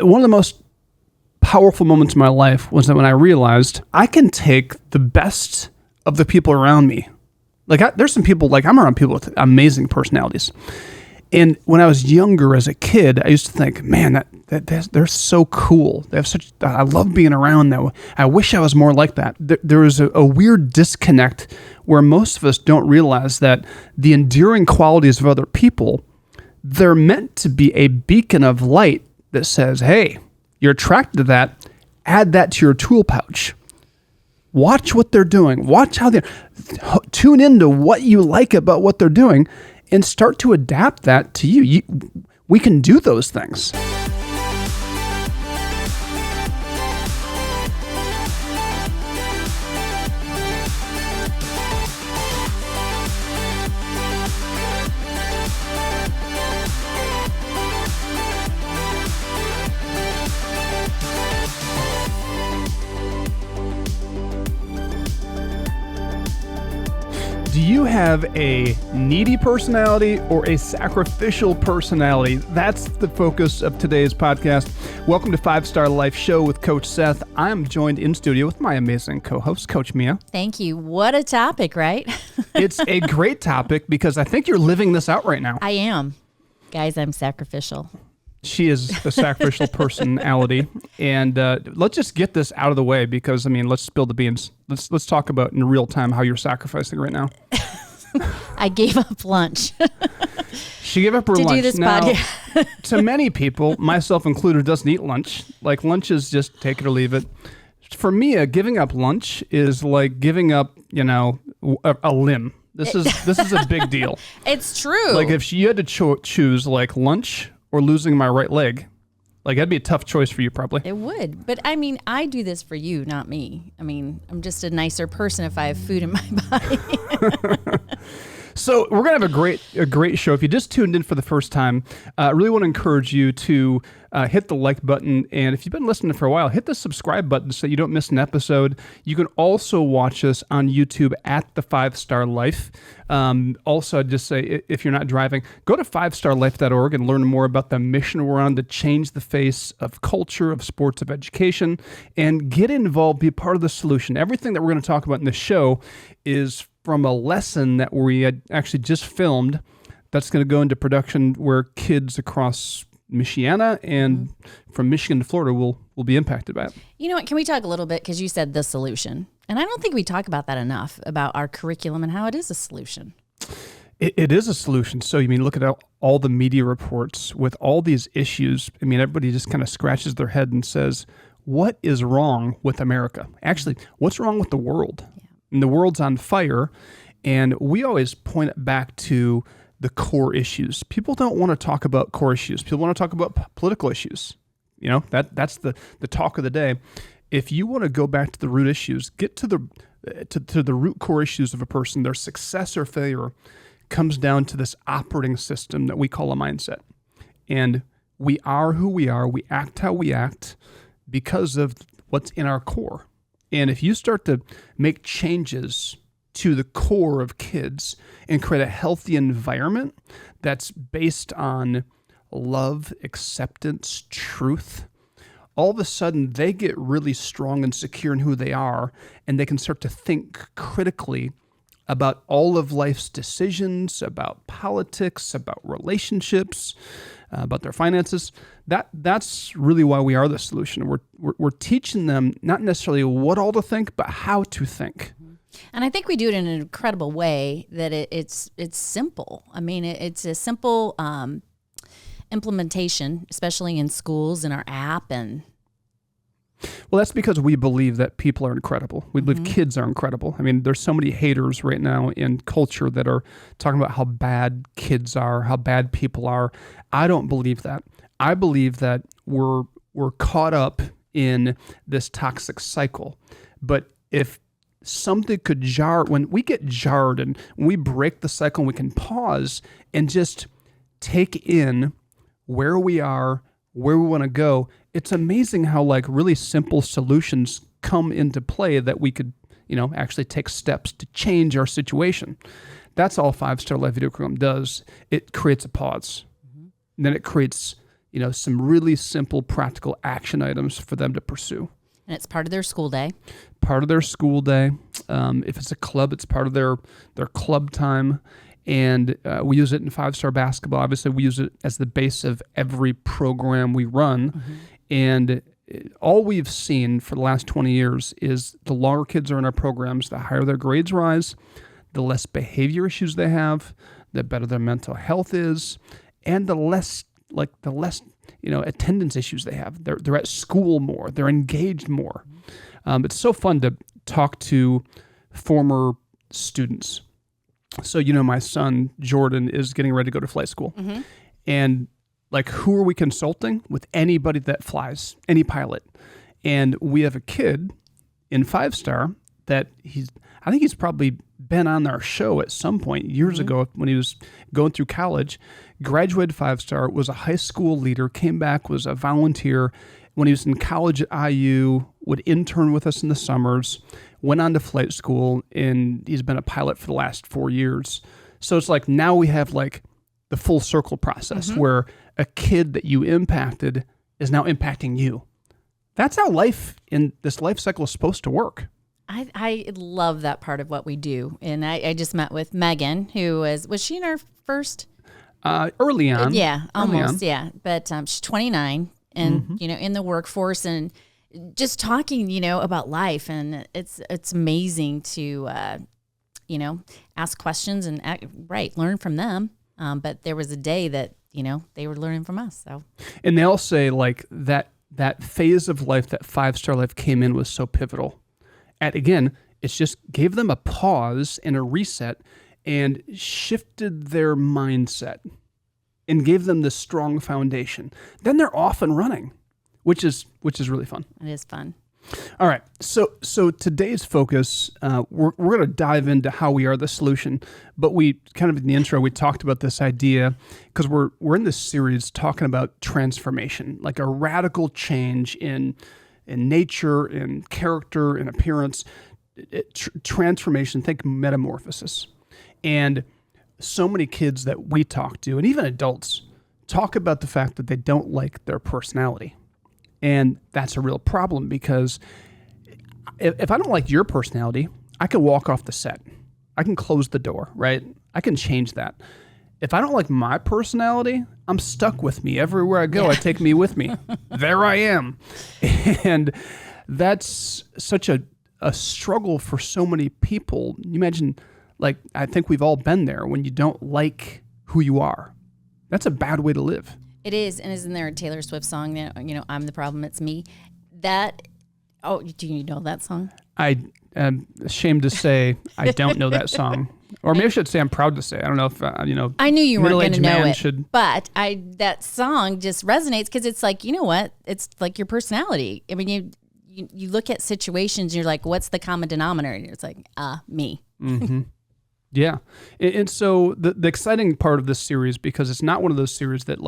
one of the most powerful moments in my life was that when I realized I can take the best of the people around me. Like there's some people, like I'm around people with amazing personalities. And when I was younger as a kid, I used to think, man, they're so cool. They have I love being around them. I wish I was more like that. There is a weird disconnect where most of us don't realize that the endearing qualities of other people, they're meant to be a beacon of light that says, hey, you're attracted to that, add that to your tool pouch. Watch what they're doing. Watch how tune into what you like about what they're doing and start to adapt that to you. We can do those things. Do you have a needy personality or a sacrificial personality? That's the focus of today's podcast. Welcome to 5-Star Life Show with Coach Seth. I'm joined in studio with my amazing co-host, Coach Mia. Thank you. What a topic, right? It's a great topic because I think you're living this out right now. I am. Guys, I'm sacrificial. She is a sacrificial personality. And let's just get this out of the way because, let's spill the beans. Let's talk about in real time how you're sacrificing right now. I gave up lunch. She gave up her lunch. To do this podcast. To many people, myself included, doesn't eat lunch. Like lunch is just take it or leave it. For me, giving up lunch is like giving up, a limb. This is a big deal. It's true. Like if you had to choose like lunch or losing my right leg, like that'd be a tough choice for you probably. It would. But I do this for you, not me. I'm just a nicer person if I have food in my body. So we're going to have a great show. If you just tuned in for the first time, I really want to encourage you to hit the like button. And if you've been listening for a while, hit the subscribe button so you don't miss an episode. You can also watch us on YouTube at the 5-Star Life. Also, I'd just say, if you're not driving, go to 5starlife.org and learn more about the mission we're on to change the face of culture, of sports, of education, and get involved, be a part of the solution. Everything that we're going to talk about in this show is from a lesson that we had actually just filmed that's going to go into production where kids across Michiana and from Michigan to Florida will be impacted by it. You know what? Can we talk a little bit? Because you said the solution. And I don't think we talk about that enough, about our curriculum and how it is a solution. It is a solution. So, look at all the media reports with all these issues. Everybody just kind of scratches their head and says, what is wrong with America? Actually, what's wrong with the world? Yeah. And the world's on fire. And we always point it back to the core issues. People don't want to talk about core issues. People want to talk about political issues. That's the talk of the day. If you want to go back to the root issues, get to the root core issues of a person, their success or failure comes down to this operating system that we call a mindset. And we are who we are. We act how we act because of what's in our core. And if you start to make changes to the core of kids and create a healthy environment that's based on love, acceptance, truth, all of a sudden they get really strong and secure in who they are, and they can start to think critically about all of life's decisions, about politics, about relationships, about their finances. That's really why we are the solution. We're teaching them not necessarily what all to think, but how to think. And I think we do it in an incredible way that it's simple. It's a simple implementation, especially in schools and our app. And well, that's because we believe that people are incredible. We believe kids are incredible. There's so many haters right now in culture that are talking about how bad kids are, how bad people are. I don't believe that. I believe that we're caught up in this toxic cycle. But if something could jar, when we get jarred and we break the cycle, we can pause and just take in where we are, where we want to go. It's amazing how really simple solutions come into play that we could, actually take steps to change our situation. That's all 5-Star Life Video Curriculum does. It creates a pause. And then it creates, some really simple, practical action items for them to pursue. And it's part of their school day. Part of their school day. If it's a club, it's part of their club time. And we use it in 5-star basketball. Obviously, we use it as the base of every program we run. Mm-hmm. And all we've seen for the last 20 years is the longer kids are in our programs, the higher their grades rise, the less behavior issues they have, the better their mental health is, and the less attendance issues they have. They're at school more. They're engaged more. It's so fun to talk to former students. So, my son, Jordan, is getting ready to go to flight school. Mm-hmm. And who are we consulting? With anybody that flies, any pilot. And we have a kid in 5-star that I think he's probably been on our show at some point years ago when he was going through college, graduated 5-star, was a high school leader, came back, was a volunteer. When he was in college at IU, would intern with us in the summers, went on to flight school, and he's been a pilot for the last 4 years. So it's now we have the full circle process where a kid that you impacted is now impacting you. That's how life in this life cycle is supposed to work. I love that part of what we do. And I just met with Megan, who was she in our first? Early on. Yeah, almost, yeah. But she's 29 and, in the workforce and just talking, about life. And it's amazing to, ask questions and learn from them. But there was a day that, they were learning from us. So, and they all say that phase of life, that 5-star life came in was so pivotal. And again, it's just gave them a pause and a reset and shifted their mindset and gave them this strong foundation. Then they're off and running, which is really fun. It is fun. All right. So today's focus, we're going to dive into how we are the solution. But we kind of in the intro, we talked about this idea because we're in this series talking about transformation, like a radical change in nature, in character, in appearance. Transformation, think metamorphosis. And so many kids that we talk to, and even adults, talk about the fact that they don't like their personality. And that's a real problem because if I don't like your personality, I can walk off the set. I can close the door, right? I can change that. If I don't like my personality, I'm stuck with me. Everywhere I go, I take me with me. There I am. And that's such a struggle for so many people. You imagine, I think we've all been there when you don't like who you are. That's a bad way to live. It is. And isn't there a Taylor Swift song that, I'm the problem, it's me? Do you know that song? I am ashamed to say I don't know that song. Or maybe I should say I'm proud to say. I don't know if, I knew you weren't going to know it, should... but that song just resonates because it's you know what? It's like your personality. I mean, you look at situations and you're like, what's the common denominator? And it's me. Mm-hmm. Yeah. And so the exciting part of this series, because it's not one of those series that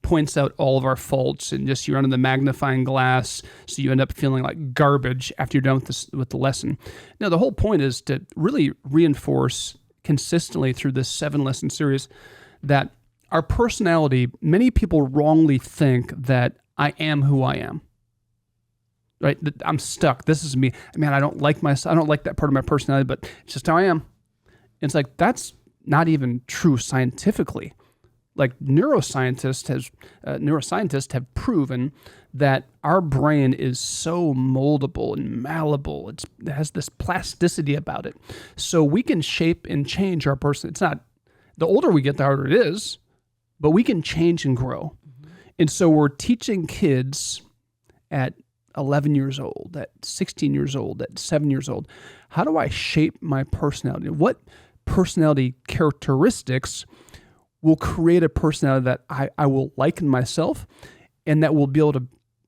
points out all of our faults and just you're under the magnifying glass, so you end up feeling like garbage after you're done with the lesson. No, the whole point is to really reinforce consistently through this 7-lesson series that our personality, many people wrongly think that I am who I am. Right? That I'm stuck. This is me. Man, I don't like myself. I don't like that part of my personality, but it's just how I am. It's that's not even true scientifically. Neuroscientists have proven that our brain is so moldable and malleable. It has this plasticity about it. So we can shape and change our person. It's not, the older we get, the harder it is, but we can change and grow. Mm-hmm. And so we're teaching kids at 11 years old, at 16 years old, at 7 years old, how do I shape my personality? What personality characteristics will create a personality that I will like in myself and that will be able to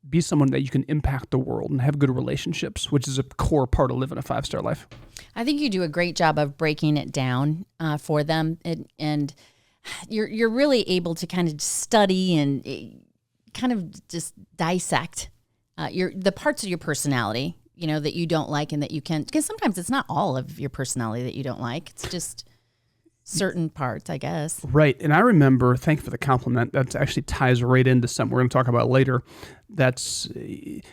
be someone that you can impact the world and have good relationships, which is a core part of living a 5-star life. I think you do a great job of breaking it down for them, and you're really able to kind of study and kind of just dissect the parts of your personality, that you don't like and that you can, because sometimes it's not all of your personality that you don't like. It's just certain parts, I guess. Right. And I remember, thank you for the compliment, that actually ties right into something we're going to talk about later. That's,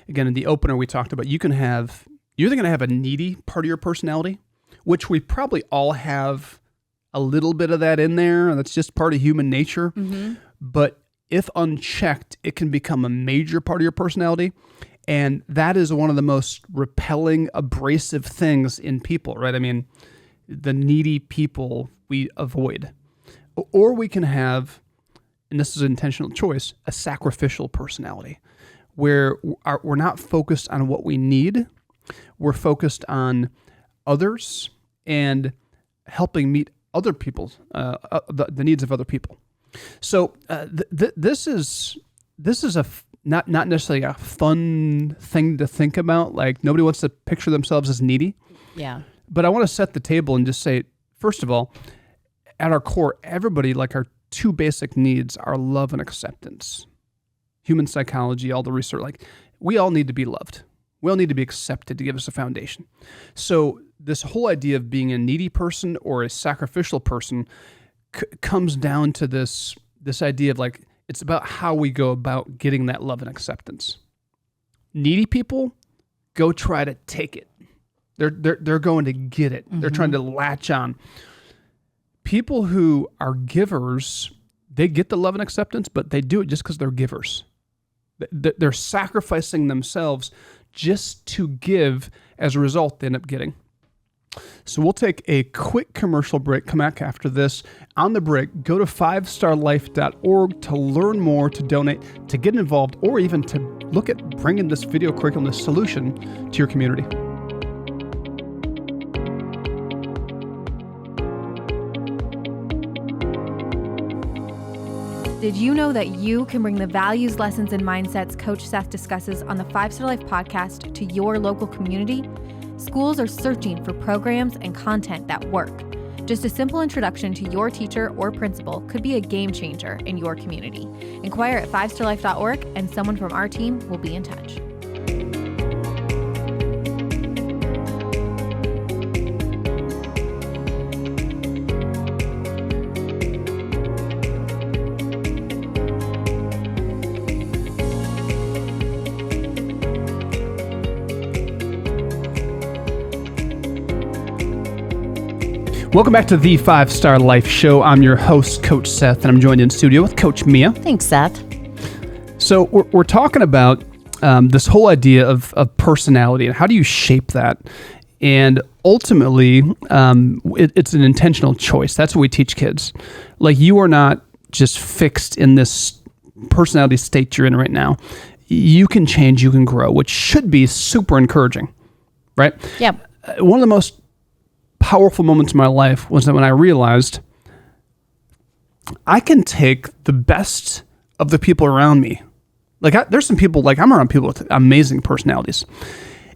again, in the opener we talked about, you're either going to have a needy part of your personality, which we probably all have a little bit of that in there. That's just part of human nature. Mm-hmm. But if unchecked, it can become a major part of your personality. And that is one of the most repelling, abrasive things in people, right? I mean, the needy people we avoid. Or we can have, and this is an intentional choice, a sacrificial personality, where we're not focused on what we need. We're focused on others and helping meet other people's the needs of other people. So this is not necessarily a fun thing to think about. Like, nobody wants to picture themselves as needy. Yeah. But I want to set the table and just say, first of all, at our core, everybody, like, our two basic needs are love and acceptance. Human psychology, all the research, like, we all need to be loved. We all need to be accepted to give us a foundation. So this whole idea of being a needy person or a sacrificial person comes down to this idea of, like, it's about how we go about getting that love and acceptance. Needy people go try to take it. They're going to get it. Mm-hmm. They're trying to latch on. People who are givers, they get the love and acceptance, but they do it just because they're givers. They're sacrificing themselves just to give. As a result, they end up getting. So we'll take a quick commercial break, come back after this. On the break, go to 5starlife.org to learn more, to donate, to get involved, or even to look at bringing this video curriculum, this solution, to your community. Did you know that you can bring the values, lessons, and mindsets Coach Seth discusses on the 5 Star Life podcast to your local community? Schools are searching for programs and content that work. Just a simple introduction to your teacher or principal could be a game changer in your community. Inquire at 5starlife.org and someone from our team will be in touch. Welcome back to the 5 Star Life Show. I'm your host, Coach Seth, and I'm joined in studio with Coach Mia. Thanks, Seth. So we're talking about this whole idea of personality and how do you shape that? And ultimately, it's an intentional choice. That's what we teach kids. Like, you are not just fixed in this personality state you're in right now. You can change, you can grow, which should be super encouraging, right? Yeah. One of the most powerful moments in my life was that when I realized I can take the best of the people around me. Like, there's some people, like, I'm around people with amazing personalities.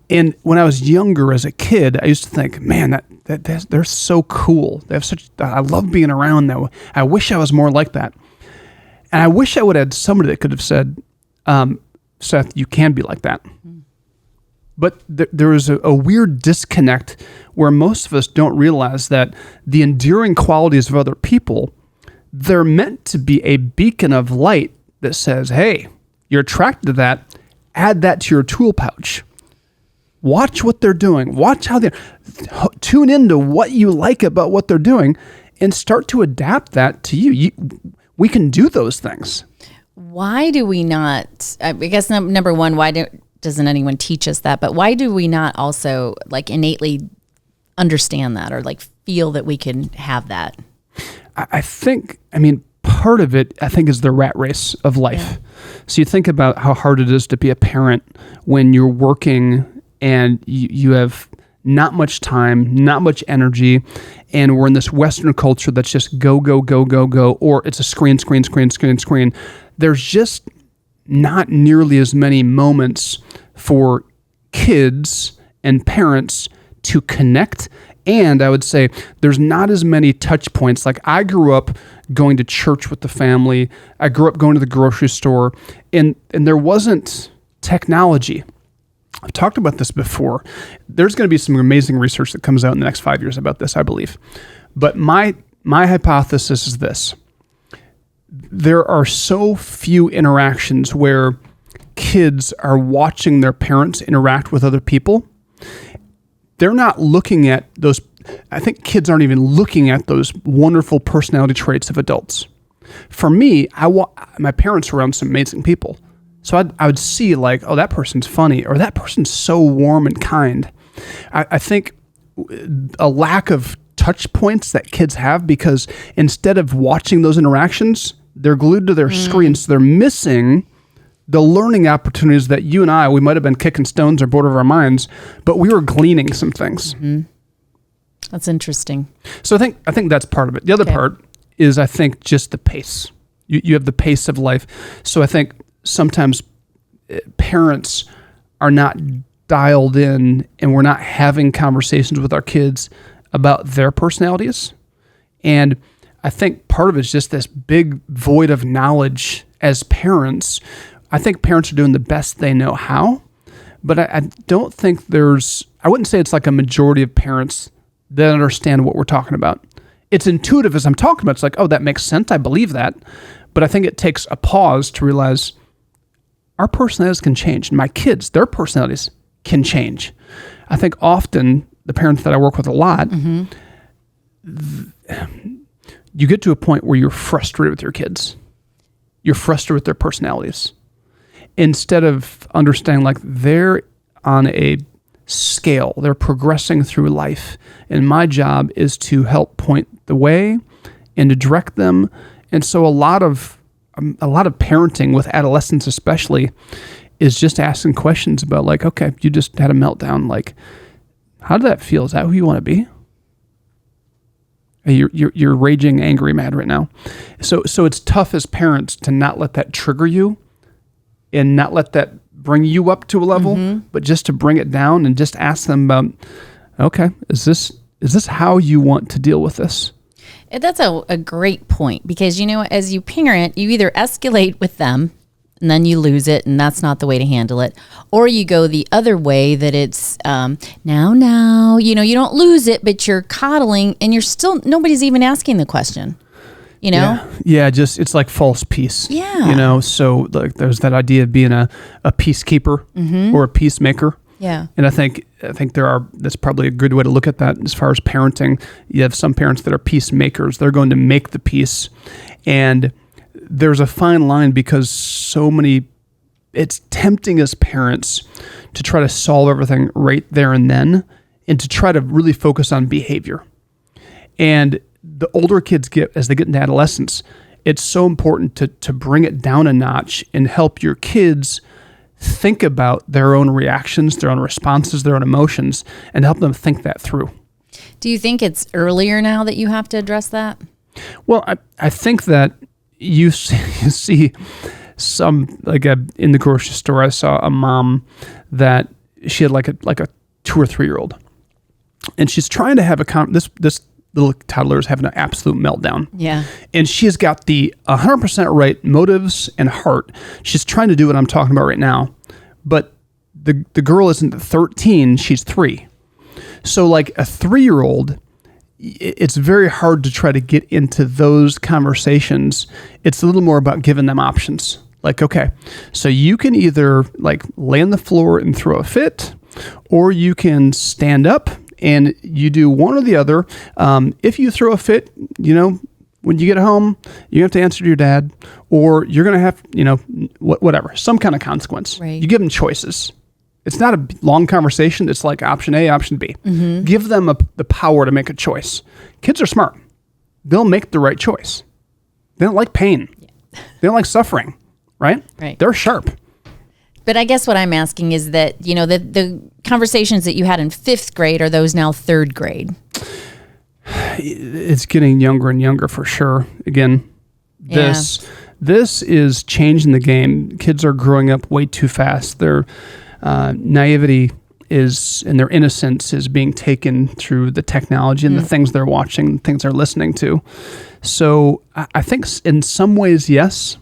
And when I was younger as a kid, I used to think, man, they're so cool. They have I love being around them. I wish I was more like that. And I wish I would have had somebody that could have said, Seth, you can be like that. But there is a weird disconnect where most of us don't realize that the enduring qualities of other people, they're meant to be a beacon of light that says, hey, you're attracted to that, add that to your tool pouch. Watch what they're doing. Watch how they tune into what you like about what they're doing and start to adapt that to you. We can do those things. Why do we not, I guess number one, doesn't anyone teach us that? But why do we not also, like, innately understand that or, like, feel that we can have that? I think, part of it, I think, is the rat race of life. Yeah. So you think about how hard it is to be a parent when you're working and you have not much time, not much energy, and we're in this Western culture that's just go, go, go, go, go, or it's a screen. There's just not nearly as many moments for kids and parents to connect. And I would say there's not as many touch points. Like, I grew up going to church with the family. I grew up going to the grocery store, and there wasn't technology. I've talked about this before. There's going to be some amazing research that comes out in the next 5 years about this, I believe. But my my hypothesis is this. There are so few interactions where kids are watching their parents interact with other people. They're not looking at those. I think kids aren't even looking at those wonderful personality traits of adults. For me, my parents were around some amazing people. So I would see like, oh, that person's funny, or that person's so warm and kind. I think a lack of touch points that kids have, because instead of watching those interactions, they're glued to their screens. So they're missing the learning opportunities that you and we might have been kicking stones or bored of our minds, but we were gleaning some things. Mm-hmm. That's interesting. So I think that's part of it. The other part is, I think, just the pace. You have the pace of life. So I think sometimes parents are not dialed in, and we're not having conversations with our kids about their personalities. And I think part of it is just this big void of knowledge as parents. I think parents are doing the best they know how, but I don't think I wouldn't say it's like a majority of parents that understand what we're talking about. It's intuitive as I'm talking about. It's like, oh, that makes sense. I believe that. But I think it takes a pause to realize our personalities can change. And my kids, their personalities can change. I think often the parents that I work with a lot, you get to a point where you're frustrated with your kids. You're frustrated with their personalities. Instead of understanding like they're on a scale, they're progressing through life. And my job is to help point the way and to direct them. And so a lot of parenting with adolescents especially is just asking questions about like, okay, you just had a meltdown. Like, how did that feel? Is that who you want to be? You're raging, angry, mad right now. So it's tough as parents to not let that trigger you and not let that bring you up to a level, but just to bring it down and just ask them about, okay, is this how you want to deal with this? That's a great point, because, as you parent, you either escalate with them and then you lose it, and that's not the way to handle it. Or you go the other way, that it's now, you don't lose it, but you're coddling, and you're still, nobody's even asking the question, Yeah, just, it's like false peace. Yeah. So like there's that idea of being a peacekeeper or a peacemaker. Yeah. And I think that's probably a good way to look at that as far as parenting. You have some parents that are peacemakers. They're going to make the peace. And there's a fine line, because it's tempting as parents to try to solve everything right there and then, and to try to really focus on behavior. And the older kids get, as they get into adolescence, it's so important to bring it down a notch and help your kids think about their own reactions, their own responses, their own emotions, and help them think that through. Do you think it's earlier now that you have to address that? Well, I think that you see some, like in the grocery store, I saw a mom that she had like a 2 or 3 year old, and she's trying to have this little toddler is having an absolute meltdown. Yeah. And she's got the 100% right motives and heart. She's trying to do what I'm talking about right now, but the girl isn't 13, she's 3. So like a 3-year-old, it's very hard to try to get into those conversations. It's a little more about giving them options. Like, okay, so you can either like lay on the floor and throw a fit, or you can stand up and you do one or the other. If you throw a fit, when you get home, you have to answer to your dad, or you're going to have, whatever, some kind of consequence. Right. You give them choices. It's not a long conversation. It's like option A, option B. Give them the power to make a choice. Kids are smart. They'll make the right choice. They don't like pain. They don't like suffering, right? Right. They're sharp. But I guess what I'm asking is that, the conversations that you had in 5th grade, are those now 3rd grade? It's getting younger and younger for sure. Again, this is changing the game. Kids are growing up way too fast. Their naivety and their innocence is being taken through the technology and the things they're watching, the things they're listening to. So I think in some ways, yes.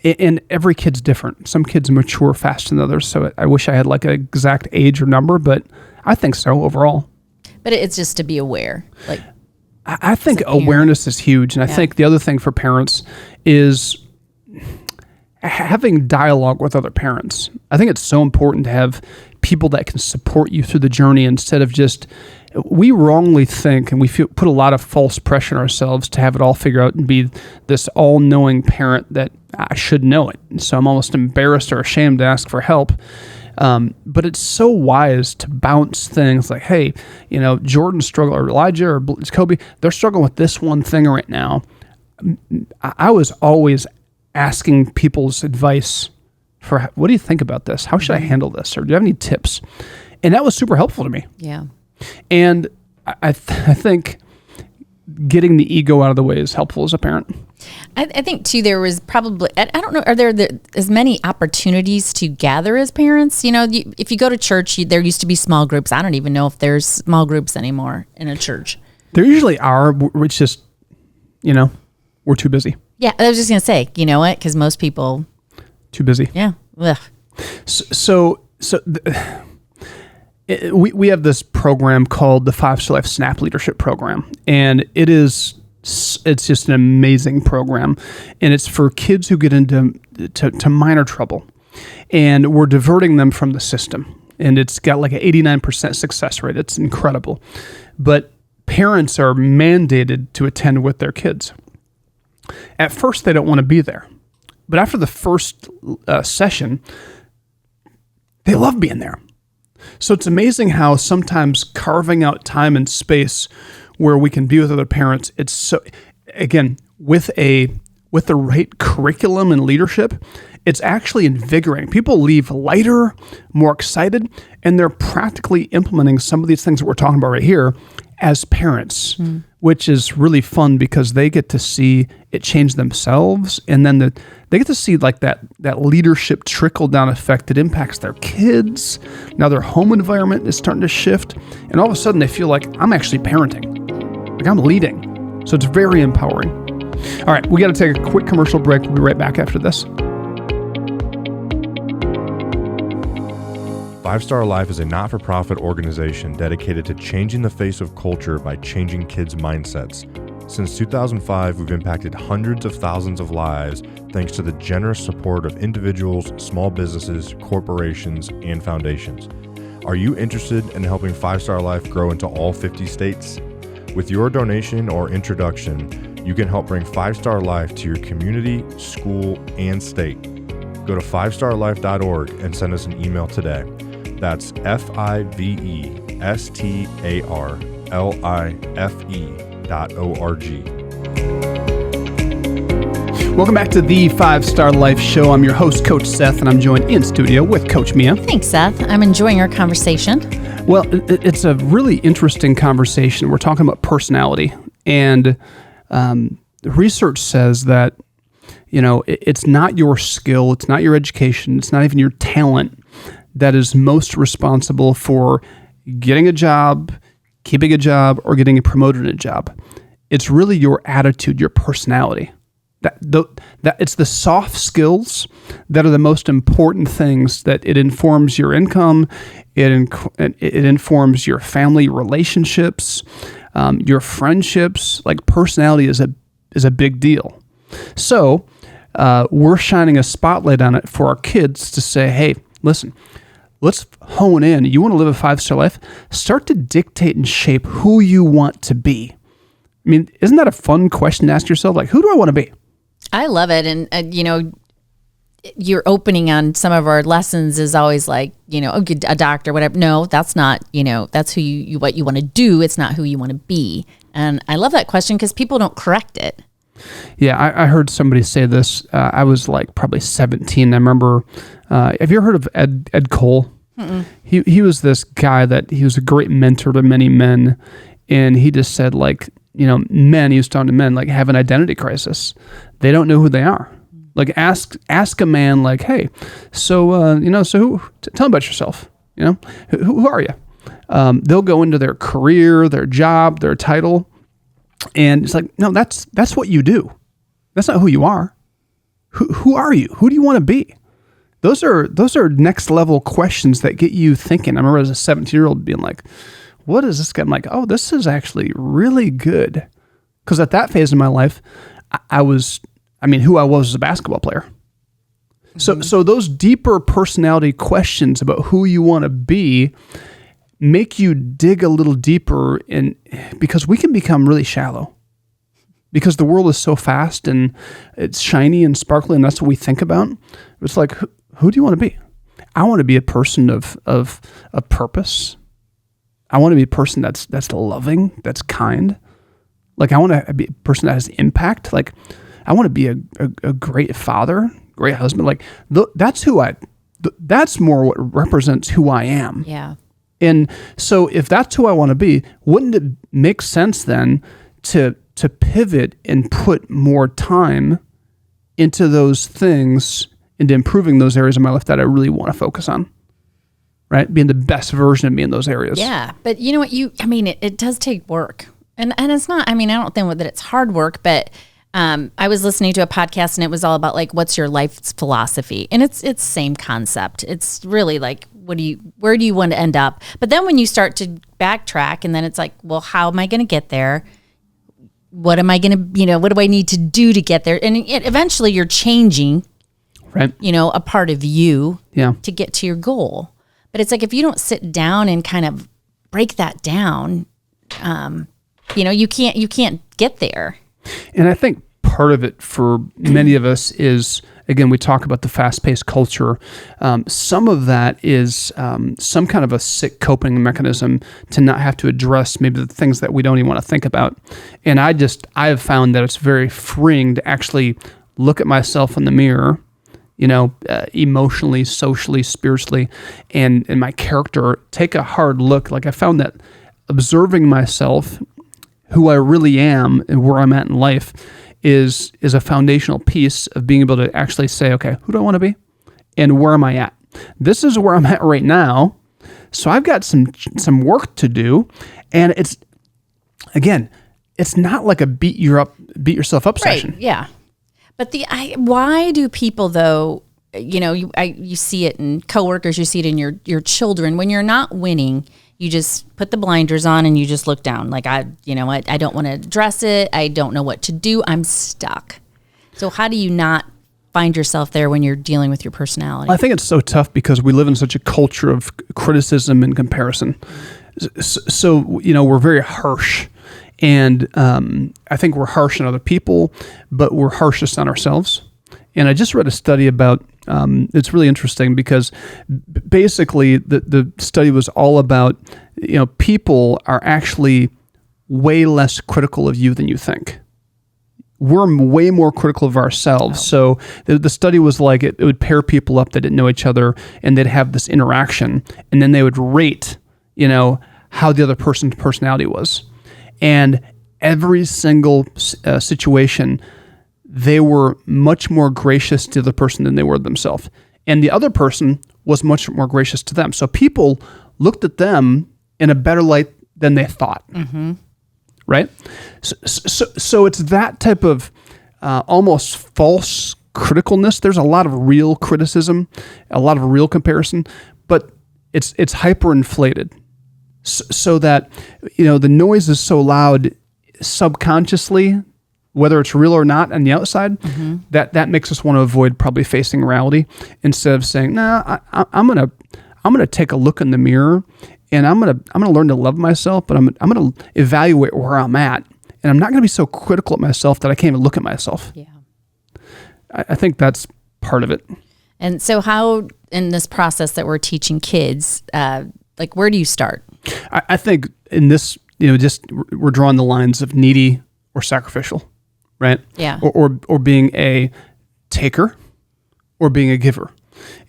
And every kid's different. Some kids mature faster than others. So I wish I had like an exact age or number, but I think so overall. But it's just to be aware. Like, I think awareness is huge. And I think the other thing for parents is having dialogue with other parents. I think it's so important to have people that can support you through the journey instead of just, we wrongly think and we put a lot of false pressure on ourselves to have it all figured out and be this all-knowing parent that I should know it. And so I'm almost embarrassed or ashamed to ask for help. But it's so wise to bounce things like, hey, Jordan struggled, or Elijah or Kobe, they're struggling with this one thing right now. I was always asking people's advice for, what do you think about this? How should I handle this? Or do you have any tips? And that was super helpful to me. Yeah. And I think getting the ego out of the way is helpful as a parent. I think too, there was probably, I don't know, are there as many opportunities to gather as parents? If you go to church, there used to be small groups. I don't even know if there's small groups anymore in a church. There usually are, which just, we're too busy. Yeah, I was just going to say, you know what? Because most people. Too busy. Yeah. Ugh. We have this program called the 5-Star Life SNAP Leadership Program, and it's just an amazing program, and it's for kids who get into minor trouble, and we're diverting them from the system, and it's got like an 89% success rate. It's incredible, but parents are mandated to attend with their kids. At first, they don't want to be there, but after the first session, they love being there. So it's amazing how sometimes carving out time and space where we can be with other parents, it's so, again, with the right curriculum and leadership, it's actually invigorating. People leave lighter, more excited, and they're practically implementing some of these things that we're talking about right here as parents, which is really fun because they get to see it change themselves, and then they get to see like that leadership trickle-down effect that impacts their kids. Now their home environment is starting to shift, and all of a sudden they feel like I'm actually parenting, like I'm leading. So it's very empowering. All right, we got to take a quick commercial break. We'll be right back after this. 5-Star Life is a not-for-profit organization dedicated to changing the face of culture by changing kids' mindsets. Since 2005, we've impacted hundreds of thousands of lives thanks to the generous support of individuals, small businesses, corporations, and foundations. Are you interested in helping 5-Star Life grow into all 50 states? With your donation or introduction, you can help bring 5-Star Life to your community, school, and state. Go to 5starlife.org and send us an email today. That's FIVESTARLIFE.org. Welcome back to the 5-Star Life Show. I'm your host, Coach Seth, and I'm joined in studio with Coach Mia. Thanks, Seth. I'm enjoying our conversation. Well, it's a really interesting conversation. We're talking about personality, and research says that, it's not your skill, it's not your education, it's not even your talent that is most responsible for getting a job, keeping a job, or getting promoted in a job. It's really your attitude, your personality. That it's the soft skills that are the most important things. That it informs your income, it informs your family relationships, your friendships. Like personality is a big deal. So we're shining a spotlight on it for our kids to say, hey, listen, let's hone in. You want to live a 5-star life? Start to dictate and shape who you want to be. I mean, isn't that a fun question to ask yourself? Like, who do I want to be? I love it. And your opening on some of our lessons is always like, a doctor, whatever. No, that's not, that's who you what you want to do. It's not who you want to be. And I love that question because people don't correct it. Yeah, I heard somebody say this. I was like probably 17. I remember, have you ever heard of Ed Cole? Mm-mm. He was this guy that he was a great mentor to many men. And he just said like, men, he was talking to men, like have an identity crisis. They don't know who they are. Like ask a man like, hey, so tell me about yourself. Who are you? They'll go into their career, their job, their title. And it's like, no, that's what you do. That's not who you are. Who are you? Who do you want to be? Those are next level questions that get you thinking. I remember as a 17-year-old being like, what is this guy? I'm like, oh, this is actually really good. Because at that phase in my life, who I was as a basketball player. So those deeper personality questions about who you want to be make you dig a little deeper because we can become really shallow because the world is so fast and it's shiny and sparkly and that's what we think about. It's like, who do you want to be? I want to be a person of purpose. I want to be a person that's loving, that's kind. Like I want to be a person that has impact. Like I want to be a great father, great husband. Like that's that's more what represents who I am. Yeah. And so if that's who I want to be, wouldn't it make sense then to pivot and put more time into those things, into improving those areas of my life that I really want to focus on, right? Being the best version of me in those areas. Yeah. But you know what, it does take work. And it's not, I don't think that it's hard work, but I was listening to a podcast and it was all about like, what's your life's philosophy? And it's same concept. It's really like, where do you want to end up? But then when you start to backtrack and then it's like, well, how am I going to get there? What am I going to, what do I need to do to get there? And eventually you're changing, right? A part of you to get to your goal. But it's like, if you don't sit down and kind of break that down, you can't get there. And I think part of it for many of us is, again, we talk about the fast-paced culture. Some of that is some kind of a sick coping mechanism to not have to address maybe the things that we don't even want to think about. And I have found that it's very freeing to actually look at myself in the mirror, emotionally, socially, spiritually, and my character, take a hard look. Like I found that observing myself, who I really am and where I'm at in life is a foundational piece of being able to actually say, okay, who do I want to be and where am I at? This is where I'm at right now. So I've got some work to do. And it's not like a beat yourself up session. Right, yeah. But why do people though, you see it in coworkers, you see it in your children, when you're not winning, you just put the blinders on and you just look down. Like, I don't want to address it. I don't know what to do. I'm stuck. So how do you not find yourself there when you're dealing with your personality? I think it's so tough because we live in such a culture of criticism and comparison. So we're very harsh. And I think we're harsh on other people, but we're harshest on ourselves. And I just read a study about, it's really interesting because basically the study was all about, people are actually way less critical of you than you think. We're way more critical of ourselves. So the study was like, it would pair people up that didn't know each other and they'd have this interaction and then they would rate, how the other person's personality was. And every single situation, they were much more gracious to the person than they were themselves. And the other person was much more gracious to them. So people looked at them in a better light than they thought. Mm-hmm. Right? So it's that type of almost false criticalness. There's a lot of real criticism, a lot of real comparison, but it's hyperinflated. So that, the noise is so loud subconsciously, whether it's real or not on the outside, mm-hmm. that makes us want to avoid probably facing reality instead of saying, nah, I'm gonna take a look in the mirror and I'm gonna learn to love myself, but I'm gonna evaluate where I'm at, and I'm not gonna be so critical at myself that I can't even look at myself. Yeah, I think that's part of it. And so, how in this process that we're teaching kids, where do you start? I think in this, just we're drawing the lines of needy or sacrificial, right? Yeah. Or being a taker or being a giver.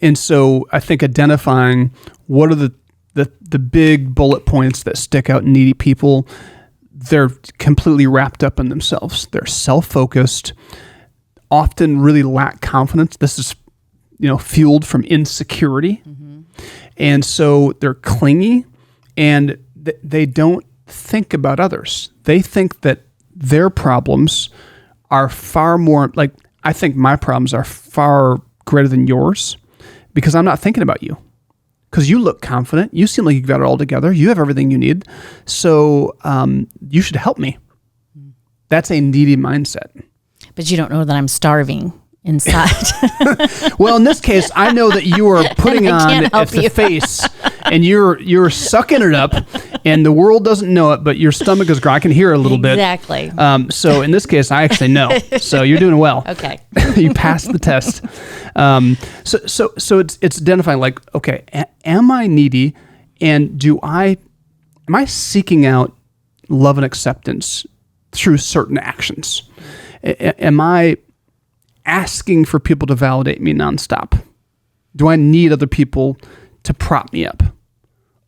And so I think identifying what are the big bullet points that stick out in needy people, they're completely wrapped up in themselves. They're self-focused, often really lack confidence. This is, fueled from insecurity. Mm-hmm. And so they're clingy and they don't think about others. They think that their problems are far more, I think my problems are far greater than yours because I'm not thinking about you. Because you look confident. You seem like you've got it all together. You have everything you need. So you should help me. That's a needy mindset. But you don't know that I'm starving inside. Well, in this case, I know that you are putting I on can't help the you. face, and you're sucking it up, and the world doesn't know it, but your stomach is growling. I can hear it a little Exactly. bit. So in this case, I actually know. So you're doing well. Okay. You passed the test. So it's identifying like, okay, am I needy, and am I seeking out love and acceptance through certain actions? Am I asking for people to validate me nonstop? Do I need other people to prop me up?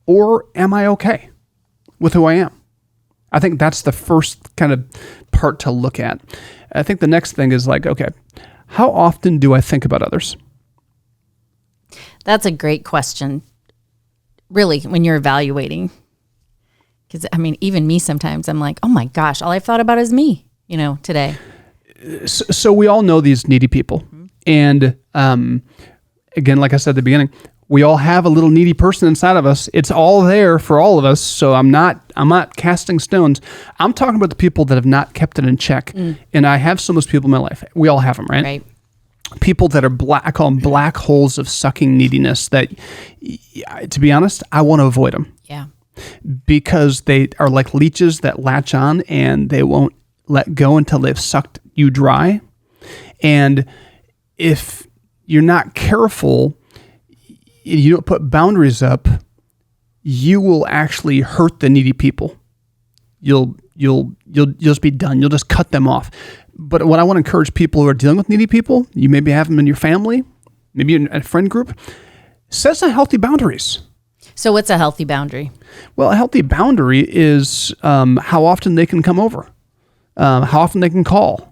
Or am I okay with who I am? I think that's the first kind of part to look at. I think the next thing is like, okay, how often do I think about others? That's a great question, really, when you're evaluating. Because, I mean, even me sometimes, I'm like, oh my gosh, all I've thought about is me, today. So we all know these needy people. And again, like I said at the beginning, we all have a little needy person inside of us. It's all there for all of us. So I'm not casting stones. I'm talking about the people that have not kept it in check. And I have some of those people in my life. We all have them, right? Right. People that are black, I call them black holes of sucking neediness that, to be honest, I want to avoid them. Yeah. Because they are like leeches that latch on and they won't let go until they've sucked you dry. And if you're not careful, you don't put boundaries up, you will actually hurt the needy people. You'll just be done. You'll just cut them off. But what I want to encourage people who are dealing with needy people, you maybe have them in your family, maybe in a friend group, set some healthy boundaries. So what's a healthy boundary? Well, a healthy boundary is how often they can come over, how often they can call.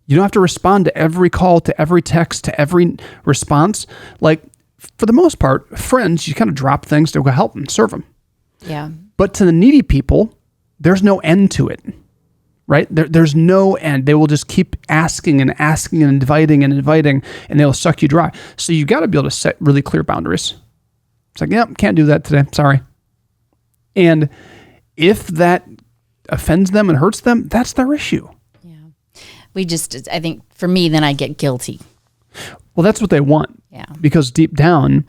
You don't have to respond to every call, to every text, to every response. Like, for the most part, friends, you kind of drop things to go help them, serve them. Yeah. But to the needy people, there's no end to it, right? There's no end. They will just keep asking and asking and inviting, and they'll suck you dry. So you got to be able to set really clear boundaries. It's like, yeah, can't do that today. Sorry. And if that offends them and hurts them, that's their issue. I think for me, then I get guilty. Well, that's what they want. Yeah. Because deep down,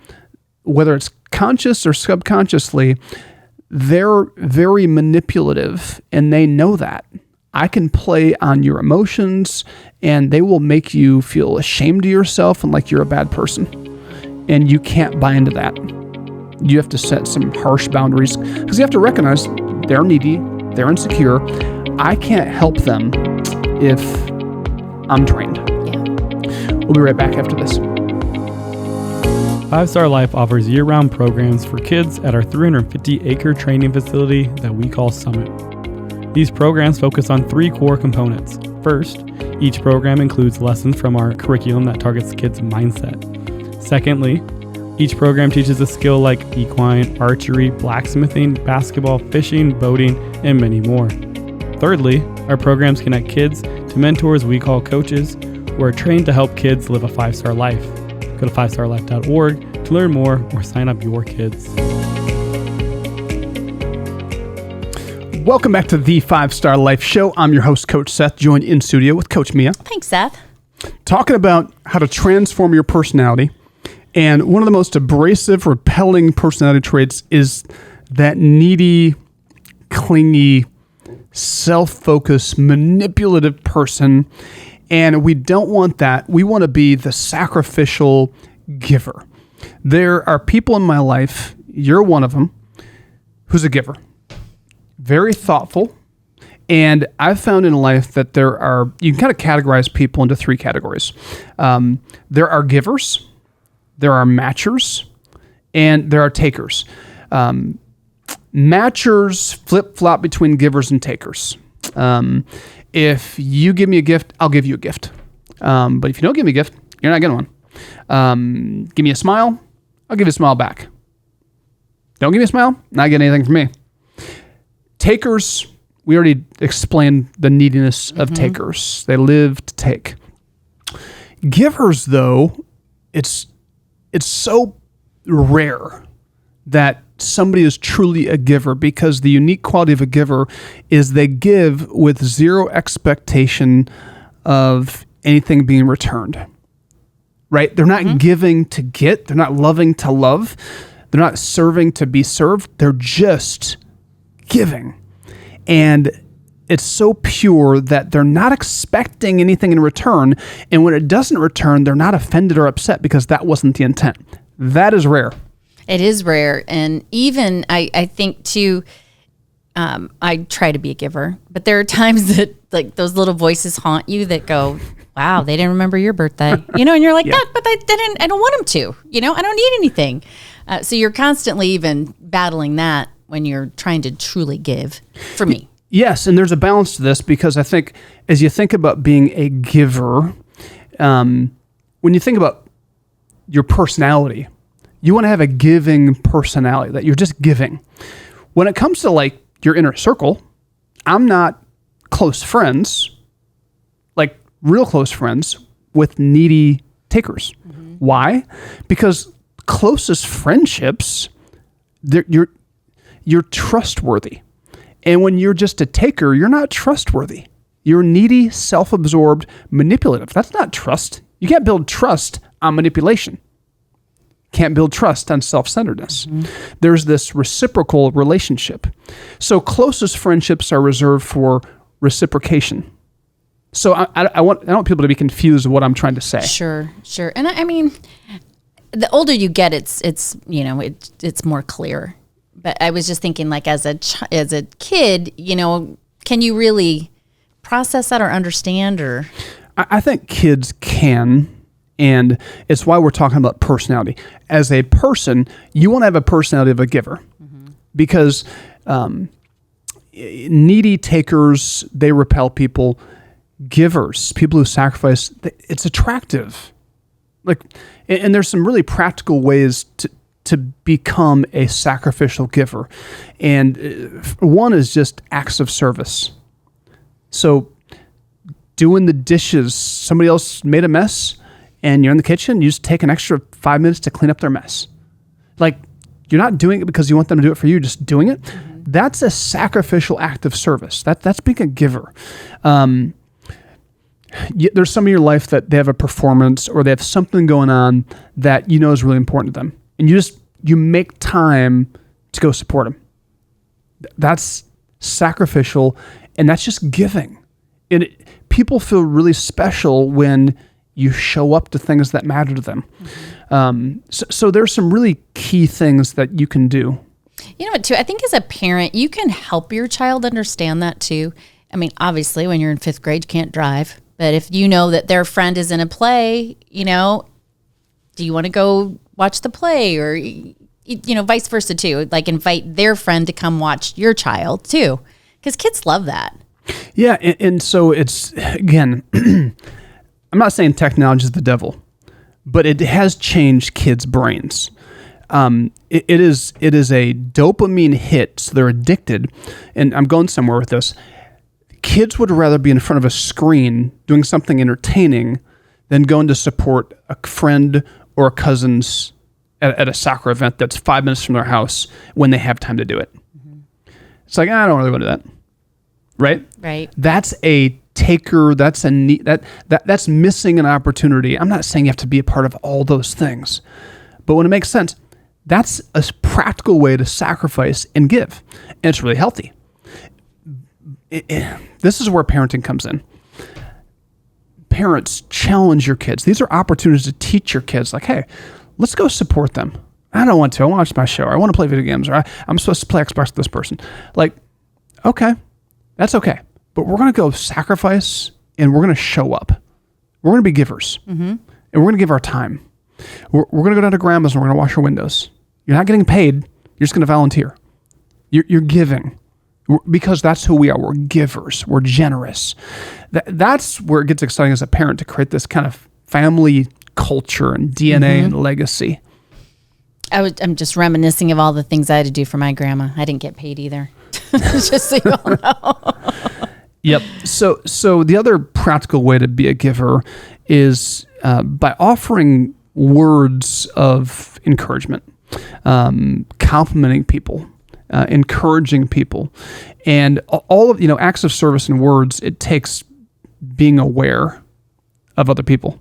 whether it's conscious or subconsciously, they're very manipulative and they know that. I can play on your emotions and they will make you feel ashamed of yourself and like you're a bad person. And you can't buy into that. You have to set some harsh boundaries because you have to recognize they're needy, they're insecure. I can't help them if I'm trained. Yeah. We'll be right back after this. 5 Star Life offers year-round programs for kids at our 350-acre training facility that we call Summit. These programs focus on 3 core components. First, each program includes lessons from our curriculum that targets kids' mindset. Secondly, each program teaches a skill like equine, archery, blacksmithing, basketball, fishing, boating, and many more. Thirdly, our programs connect kids to mentors we call coaches who are trained to help kids live a 5-star life. Go to 5starlife.org to learn more or sign up your kids. Welcome back to the 5-Star Life Show. I'm your host, Coach Seth, joined in studio with Coach Mia. Thanks, Seth. Talking about how to transform your personality. And one of the most abrasive, repelling personality traits is that needy, clingy, self-focused, manipulative person. And we don't want that. We want to be the sacrificial giver. There are people in my life, you're one of them, who's a giver. Very thoughtful. And I've found in life that you can kind of categorize people into 3 categories. There are givers, there are matchers, and there are takers. Matchers flip-flop between givers and takers. If you give me a gift, I'll give you a gift. But if you don't give me a gift, you're not getting one. Give me a smile, I'll give you a smile back. Don't give me a smile, not getting anything from me. Takers, we already explained the neediness of takers. They live to take. Givers, though, it's so rare that somebody is truly a giver, because the unique quality of a giver is they give with zero expectation of anything being returned, right? They're not giving to get. They're not loving to love. They're not serving to be served. They're just giving. And it's so pure that they're not expecting anything in return. And when it doesn't return, they're not offended or upset because that wasn't the intent. That is rare. It is rare. And even I think too, I try to be a giver, but there are times that like those little voices haunt you that go, wow, they didn't remember your birthday, and you're like, yeah, but I don't want them to, I don't need anything. So you're constantly even battling that when you're trying to truly give, for me. Yes, and there's a balance to this, because I think as you think about being a giver, when you think about your personality, you want to have a giving personality, that you're just giving. When it comes to like your inner circle, I'm not close friends, like real close friends, with needy takers. Mm-hmm. Why? Because closest friendships, you're trustworthy. And when you're just a taker, you're not trustworthy. You're needy, self-absorbed, manipulative. That's not trust. You can't build trust on manipulation. Can't build trust on self-centeredness. Mm-hmm. There's this reciprocal relationship. So closest friendships are reserved for reciprocation. So I want people to be confused with what I'm trying to say. Sure. And I mean, the older you get, it's more clear. But I was just thinking, like, as a kid, can you really process that or understand? Or I think kids can, and it's why we're talking about personality. As a person, you want to have a personality of a giver, because needy takers, they repel people. Givers, people who sacrifice, it's attractive. Like, and there's some really practical ways to become a sacrificial giver. And one is just acts of service. So doing the dishes, somebody else made a mess and you're in the kitchen, you just take an extra 5 minutes to clean up their mess. Like, you're not doing it because you want them to do it for you, just doing it. Mm-hmm. That's a sacrificial act of service. That's being a giver. There's some of your life that they have a performance or they have something going on that is really important to them. And you make time to go support them. That's sacrificial, and that's just giving. And people feel really special when you show up to things that matter to them. Mm-hmm. So there's some really key things that you can do. You know what, too? I think as a parent, you can help your child understand that, too. I mean, obviously, when you're in 5th grade, you can't drive. But if you know that their friend is in a play, do you want to go watch the play? Or, vice versa, too. Like, invite their friend to come watch your child, too. Because kids love that. Yeah, and so it's, again, I'm not saying technology is the devil, but it has changed kids' brains. It is a dopamine hit, so they're addicted. And I'm going somewhere with this. Kids would rather be in front of a screen doing something entertaining than going to support a friend or a cousin's at a soccer event that's 5 minutes from their house when they have time to do it. Mm-hmm. It's like, I don't really want to do that. Right? That's a taker. That's that's missing an opportunity. I'm not saying you have to be a part of all those things, but when it makes sense, that's a practical way to sacrifice and give. And it's really healthy. This is where parenting comes in. Parents, challenge your kids. These are opportunities to teach your kids, like, hey, let's go support them. I don't want to. I want to watch my show. Or I want to play video games. Or I'm supposed to play Xbox with this person. Like, okay, that's okay. But we're going to go sacrifice and we're going to show up. We're going to be givers. Mm-hmm. And we're going to give our time. We're going to go down to grandma's and we're going to wash her windows. You're not getting paid. You're just going to volunteer. You're giving. Because that's who we are. We're givers. We're generous. That's where it gets exciting as a parent, to create this kind of family culture and DNA and legacy. I'm just reminiscing of all the things I had to do for my grandma. I didn't get paid either. Just so you all know. Yep. So the other practical way to be a giver is by offering words of encouragement. complimenting people, encouraging people, and all of, acts of service and words. It takes being aware of other people,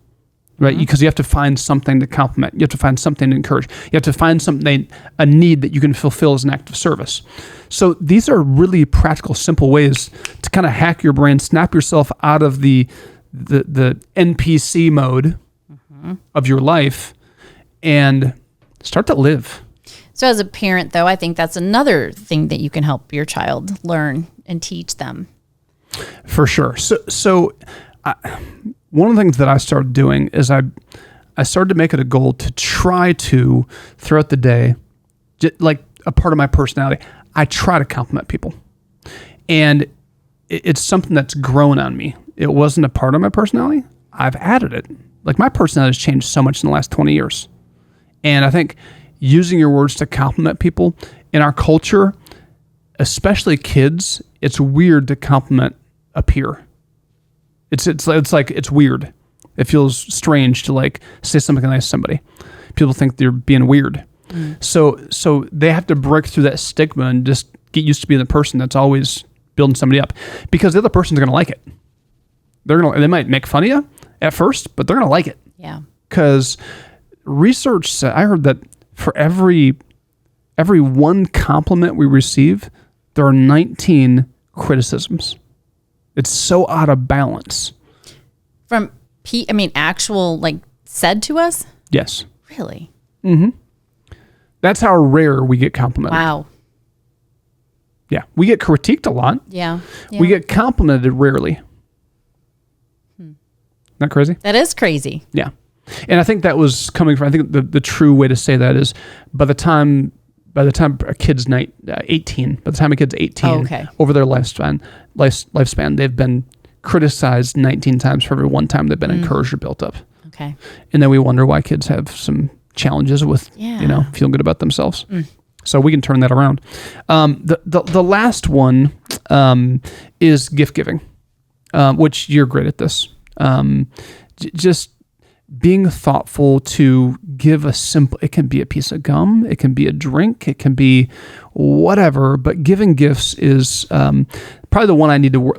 right? Because you have to find something to compliment. You have to find something to encourage. You have to find something, a need that you can fulfill as an act of service. So these are really practical, simple ways to kind of hack your brain, snap yourself out of the NPC mode of your life, and start to live. So as a parent, though, I think that's another thing that you can help your child learn and teach them. For sure. So one of the things that I started doing is I started to make it a goal to try to, throughout the day, like a part of my personality, I try to compliment people. And it's something that's grown on me. It wasn't a part of my personality. I've added it. Like, my personality has changed so much in the last 20 years. And I think using your words to compliment people in our culture, especially kids, it's weird to compliment a peer. It's like, it's weird. It feels strange to like say something nice to somebody. People think they're being weird. So they have to break through that stigma and just get used to being the person that's always building somebody up, because the other person's going to like it. They might make fun of you at first, but they're going to like it. Yeah. Because research said, I heard that for every one compliment we receive, there are 19 criticisms. It's so out of balance. From actual, like, said to us? Yes. Really? Mm-hmm. That's how rare we get complimented. Wow. Yeah. We get critiqued a lot. Yeah. We get complimented rarely. Not crazy? That is crazy. Yeah. And I think that was coming from, I think the true way to say that is by the time a kid's 18, over their lifespan, they've been criticized 19 times for every one time they've been encouraged or built up. Okay. And then we wonder why kids have some challenges with, feeling good about themselves. So we can turn that around. The last one is gift giving, which you're great at this. Just being thoughtful to give it can be a piece of gum, it can be a drink, it can be whatever, but giving gifts is probably the one I need to work,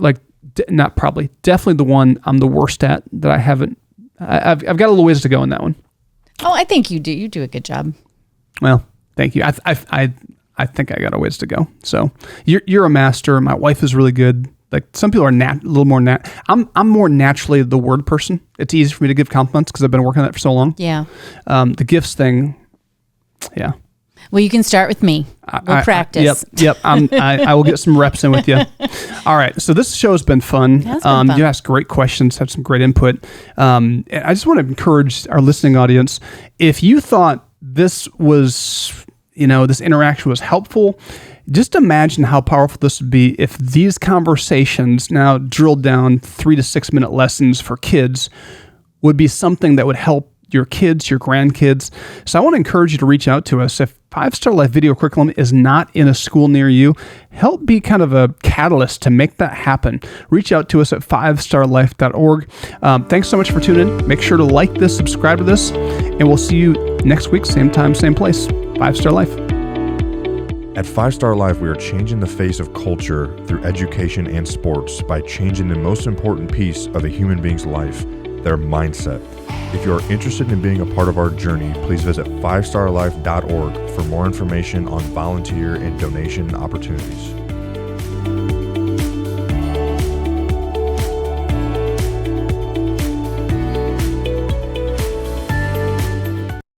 definitely the one I'm the worst at, that I haven't, I've got a little ways to go in that one. Oh, I think you do. You do a good job. Well, thank you. I think I got a ways to go. So you're a master. My wife is really good. Like, some people are a little more I'm more naturally the word person. It's easy for me to give compliments because I've been working on that for so long. Yeah. The gifts thing, yeah. Well, you can start with me. We'll practice. Yep. I will get some reps in with you. All right. So this show has been fun. You asked great questions, had some great input. And I just want to encourage our listening audience. If you thought this was, this interaction was helpful, just imagine how powerful this would be if these conversations, now drilled down 3 to 6 minute lessons for kids, would be something that would help your kids, your grandkids. So I want to encourage you to reach out to us. If 5-Star Life video curriculum is not in a school near you, help be kind of a catalyst to make that happen. Reach out to us at 5starlife.org. Thanks so much for tuning in. Make sure to like this, subscribe to this, and we'll see you next week, same time, same place. 5-Star Life. At 5-Star Life, we are changing the face of culture through education and sports by changing the most important piece of a human being's life, their mindset. If you are interested in being a part of our journey, please visit 5starlife.org for more information on volunteer and donation opportunities.